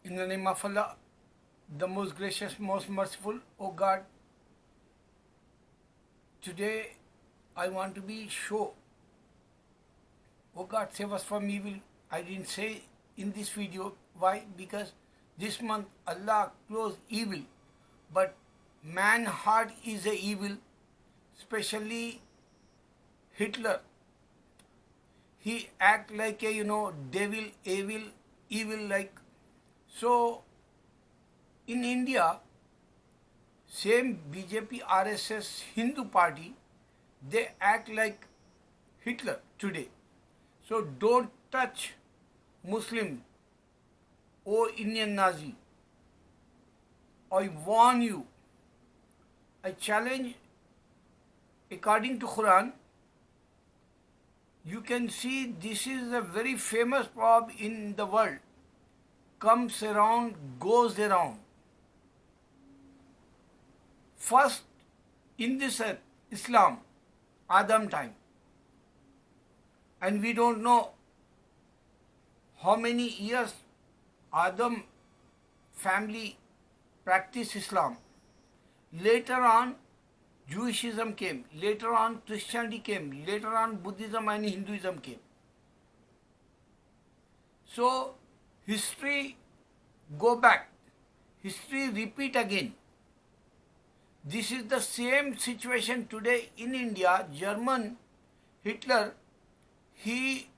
In the name of Allah, the most gracious, most merciful, O God, today I want to be sure. O God, save us from evil. I didn't say in this video. Why? Because this month Allah closed evil, but man heart is a evil, especially Hitler. He act like a devil, evil like. So in India, same BJP, RSS, Hindu party, they act like Hitler today. So don't touch Muslim or Indian Nazi. I warn you. I challenge, according to Quran, you can see this is a very famous proverb in the world. Comes around, goes around. First in this earth, Islam, Adam time. And we don't know how many years Adam family practiced Islam. Later on, Jewishism came. Later on, Christianity came. Later on, Buddhism and Hinduism came. So, history go back. History repeat again. This is the same situation today in India. German, Hitler, he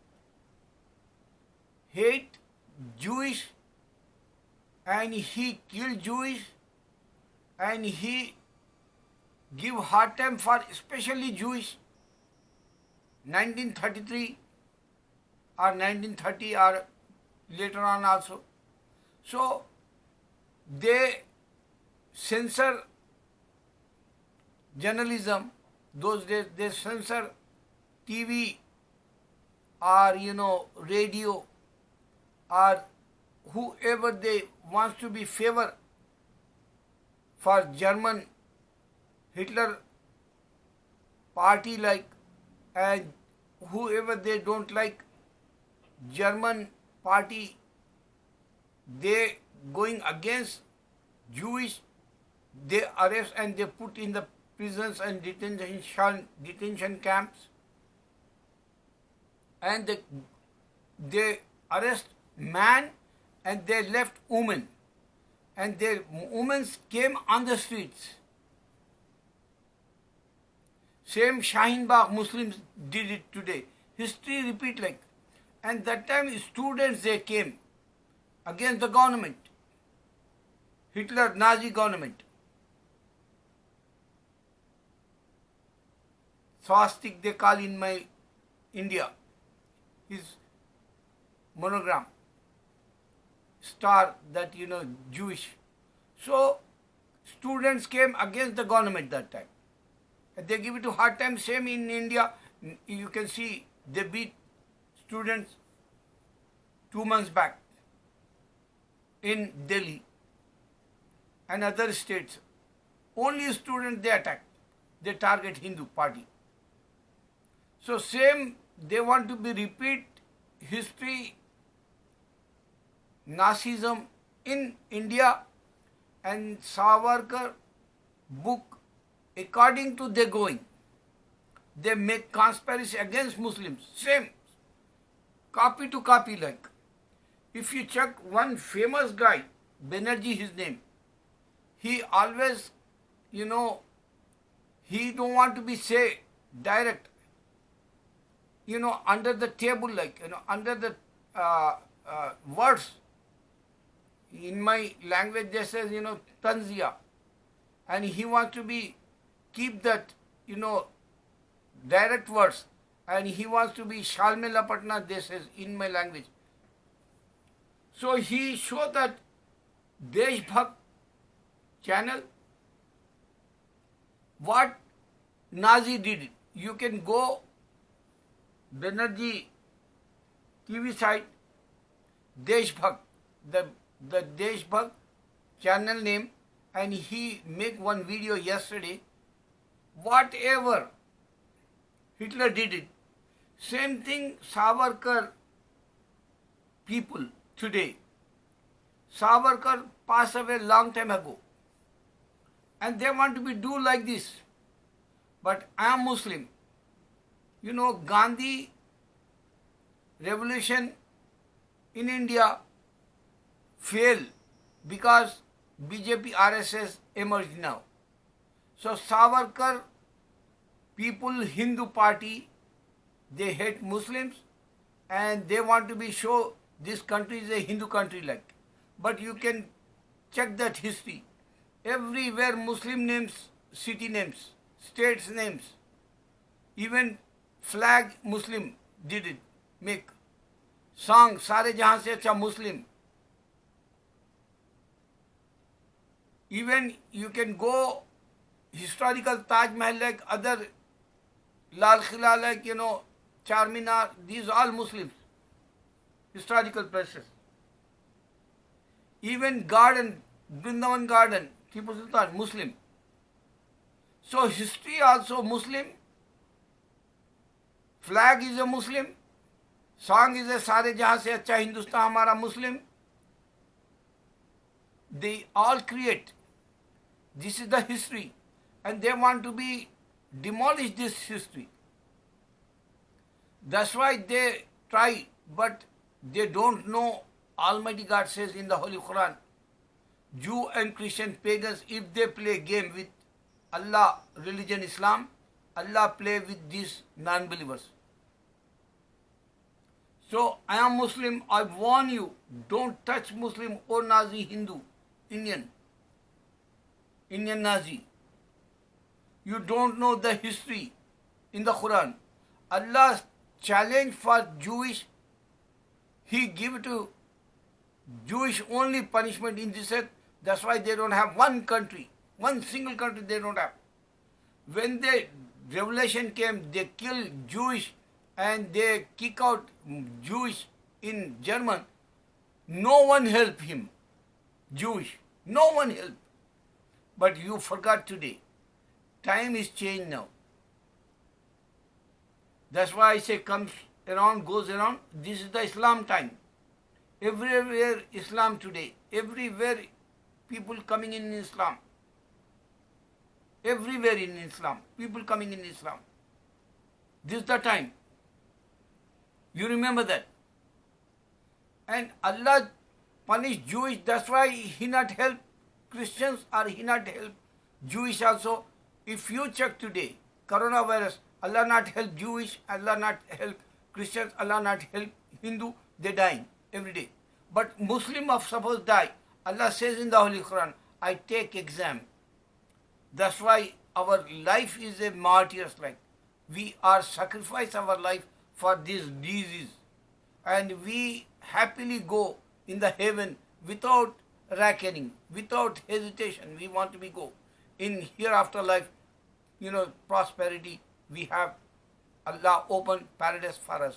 hate Jewish and he killed Jewish and he give hard time for especially Jewish 1933 or 1930 or later on also. So they censor journalism. Those days they censor TV or radio or whoever they wants to be favor for German Hitler party like, and whoever they don't like German party, they going against Jewish, they arrest and they put in the prisons and detention camps, and they arrest man and they left women, and their women came on the streets. Same Shaheen Bagh Muslims did it today. History repeat like. And that time students they came against the government, Hitler Nazi government. Swastik they call in my India, his monogram, star that Jewish. So students came against the government that time. They give it a hard time. Same in India, you can see they beat students 2 months back in Delhi and other states. Only students they attack. They target Hindu party. So same, they want to be repeat history, Nazism in India, and Savarkar book, according to their going, they make conspiracy against Muslims. Same, copy to copy like. If you check one famous guy, Banerjee his name, he always, he don't want to be say direct, under the table like, under the words. In my language they says, tanzia. And he wants to be, keep that, direct words. And he wants to be Shalme Lapatna, they says in my language. So he showed that Deshbhakt channel, what Nazi did. You can go Banerjee TV site, Deshbhakt, the Deshbhakt channel name, and he make one video yesterday. Whatever Hitler did it, same thing Savarkar people today. Savarkar passed away long time ago. And they want to be do like this. But I am Muslim. You know, Gandhi revolution in India failed because BJP RSS emerged now. So Savarkar people, Hindu party, they hate Muslims and they want to be show this country is a Hindu country like. But you can check that history. Everywhere Muslim names, city names, states names, even flag Muslim did it, make. Song, Sare Jahan Se Acha Muslim. Even you can go historical Taj Mahal like other Lal Khila like, you know, Charminar, these are all Muslims, historical places. Even garden, Vrindavan garden, Tipu Sultan, Muslim. So history also Muslim, flag is a Muslim, song is a Sare Jahan Se Acha Hindustan Hamara Muslim. They all create. This is the history. And they want to be demolish this history. That's why they try, but they don't know. Almighty God says in the Holy Quran, Jew and Christian pagans, if they play game with Allah, religion Islam, Allah play with these non-believers. So I am Muslim, I warn you, don't touch Muslim or Nazi Hindu, Indian Nazi. You don't know the history in the Quran. Allah's challenge for Jewish, He give to Jewish only punishment in this earth. That's why they don't have one country, one single country they don't have. When the revelation came, they killed Jewish and they kick out Jewish in German. No one helped him, Jewish. No one helped. But you forgot today. Time is changed now. That's why I say comes around, goes around. This is the Islam time. Everywhere Islam today. Everywhere people coming in Islam. Everywhere in Islam. People coming in Islam. This is the time. You remember that. And Allah punished Jewish. That's why He not help Christians or He not help Jewish also. If you check today, coronavirus, Allah not help Jewish, Allah not help Christians, Allah not help Hindu, they dying every day. But Muslim of suppose die, Allah says in the Holy Quran, I take exam. That's why our life is a martyr's life. We are sacrifice our life for this disease. And we happily go in the heaven without reckoning, without hesitation. We want to be go. In hereafter life, you know, prosperity, we have Allah open paradise for us.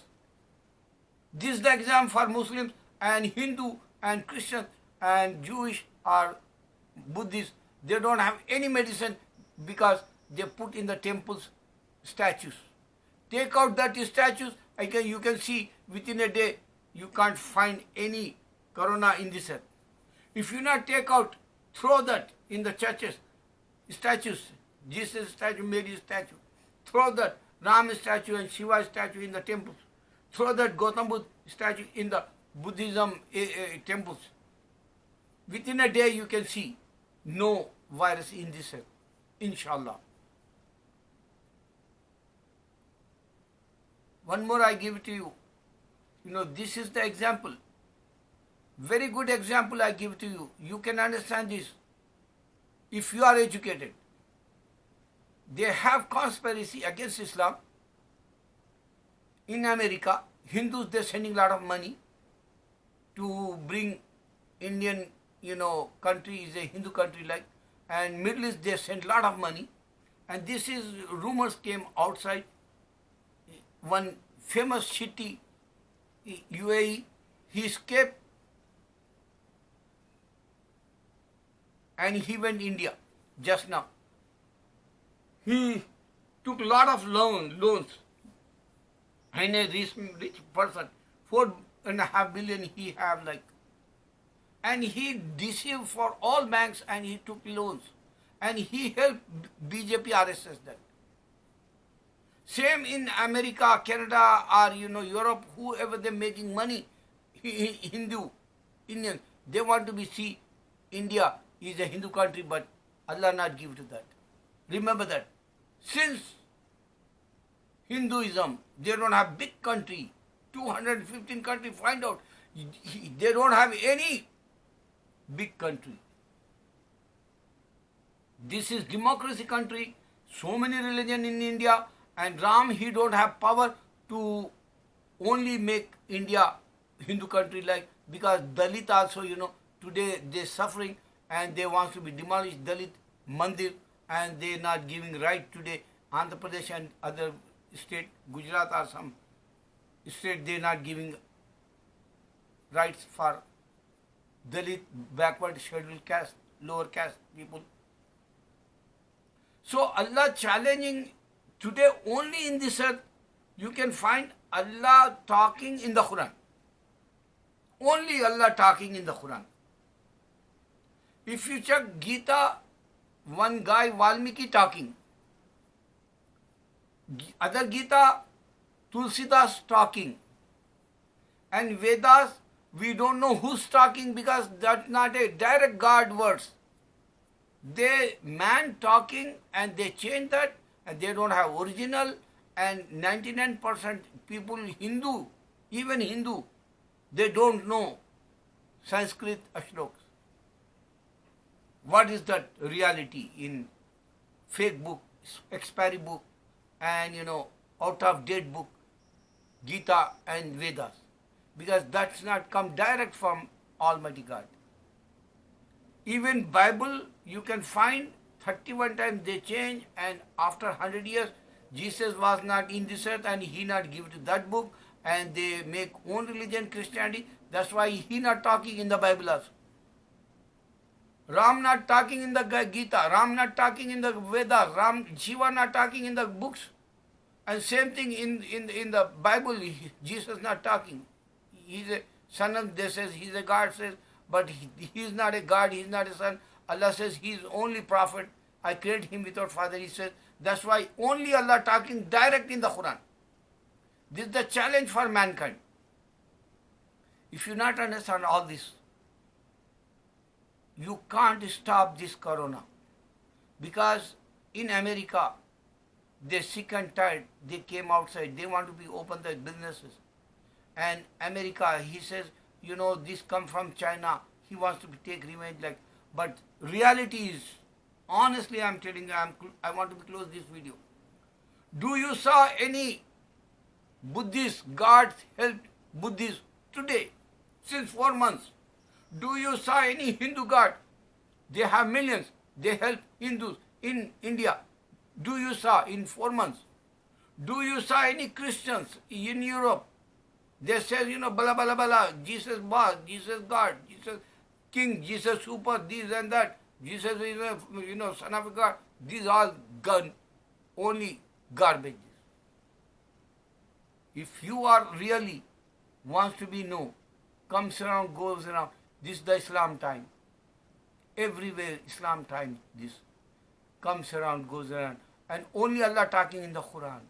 This is the exam for Muslims and Hindu and Christian and Jewish or Buddhist. They don't have any medicine because they put in the temples statues. Take out that statues, you can see within a day you can't find any corona in this earth. If you not take out, throw that in the churches, statues, Jesus statue, Mary statue, throw that Ram statue and Shiva statue in the temples, throw that Gautam Buddha statue in the Buddhism temples. Within a day you can see no virus in this earth, inshallah. One more I give it to you. You know, this is the example. Very good example I give to you. You can understand this if you are educated. They have conspiracy against Islam. In America, Hindus, they're sending a lot of money to bring Indian, you know, country is a Hindu country like, and Middle East, they send a lot of money. And this is, rumors came outside. One famous city, UAE, he escaped and he went India just now. He took a lot of loans and a rich person, 4.5 billion he have like. and he deceived for all banks and he took loans and he helped BJP RSS that. Same in America, Canada, or Europe, whoever they're making money, Hindu, Indian, they want to see India is a Hindu country, but Allah not give to that. Remember that. Since Hinduism, they don't have big country, 215 country, find out, they don't have any big country. This is democracy country, so many religion in India, and Ram, he don't have power to only make India Hindu country like, because Dalit also, today they're suffering and they want to be demolished, Dalit Mandir, and they're not giving right today. Andhra Pradesh and other state, Gujarat or some state, they're not giving rights for Dalit, backward, scheduled caste, lower caste people. So Allah challenging today only in this earth, you can find Allah talking in the Quran. Only Allah talking in the Quran. If you check Gita, one guy Valmiki talking. Other Gita, Tulsidas talking. And Vedas, we don't know who's talking because that's not a direct God words. They man talking and they change that and they don't have original, and 99% people Hindu, even Hindu, they don't know Sanskrit ashlokas. What is that reality in fake book, expiry book, and out of date book, Gita and Vedas? Because that's not come direct from Almighty God. Even Bible, you can find 31 times they change, and after 100 years, Jesus was not in this earth and he not give to that book, and they make own religion, Christianity. That's why he not talking in the Bible also. Ram not talking in the Gita, Ram not talking in the Vedas, Shiva not talking in the books. And same thing in the Bible, Jesus not talking. He's a son of, they says he's a God, says, but he is not a God, he is not a son. Allah says he is only prophet. I created him without father, he says. That's why only Allah talking direct in the Quran. This is the challenge for mankind. If you not understand all this, you can't stop this corona. Because in America, they're sick and tired. They came outside. They want to be open their businesses. And America, he says, this come from China. He wants to take revenge. But reality is, honestly, I'm telling you, I want to close this video. Do you saw any Buddhist gods help Buddhists today, since 4 months? Do you saw any Hindu god? They have millions. They help Hindus in India. Do you saw in 4 months? Do you saw any Christians in Europe? They say, blah, blah, blah, Jesus boss, Jesus God, Jesus king, Jesus super, this and that. Jesus is a, son of a God. These are only garbage. If you are really wants to be known, comes around, goes around, this is the Islam time. Everywhere Islam time, this comes around, goes around. And only Allah talking in the Quran.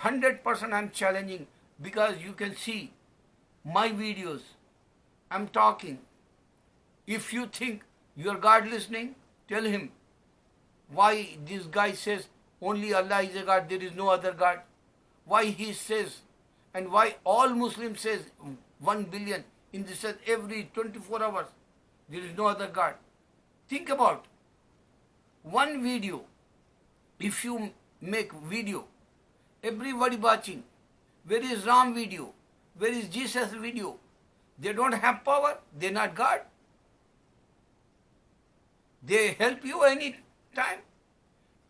100% I'm challenging, because you can see my videos. I'm talking. If you think your God listening, tell him why this guy says only Allah is a God, there is no other God. Why he says, and why all Muslims says 1 billion in this earth every 24 hours, there is no other God. Think about one video. If you make video, everybody watching, where is Ram video? Where is Jesus video? They don't have power. They're not God. They help you any time.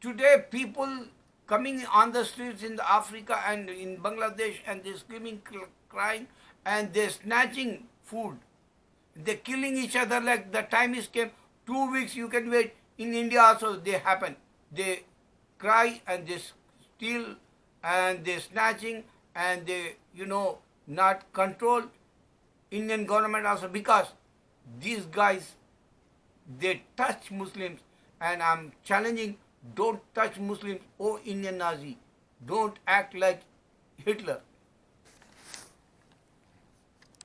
Today people coming on the streets in Africa and in Bangladesh, and they're screaming, crying, and they're snatching food. They're killing each other like the time is came. 2 weeks you can wait. In India also they happen. They cry and they steal and they're snatching and they, not control. Indian government also, because these guys, they touch Muslims, and I'm challenging, don't touch Muslims, oh Indian Nazi. Don't act like Hitler.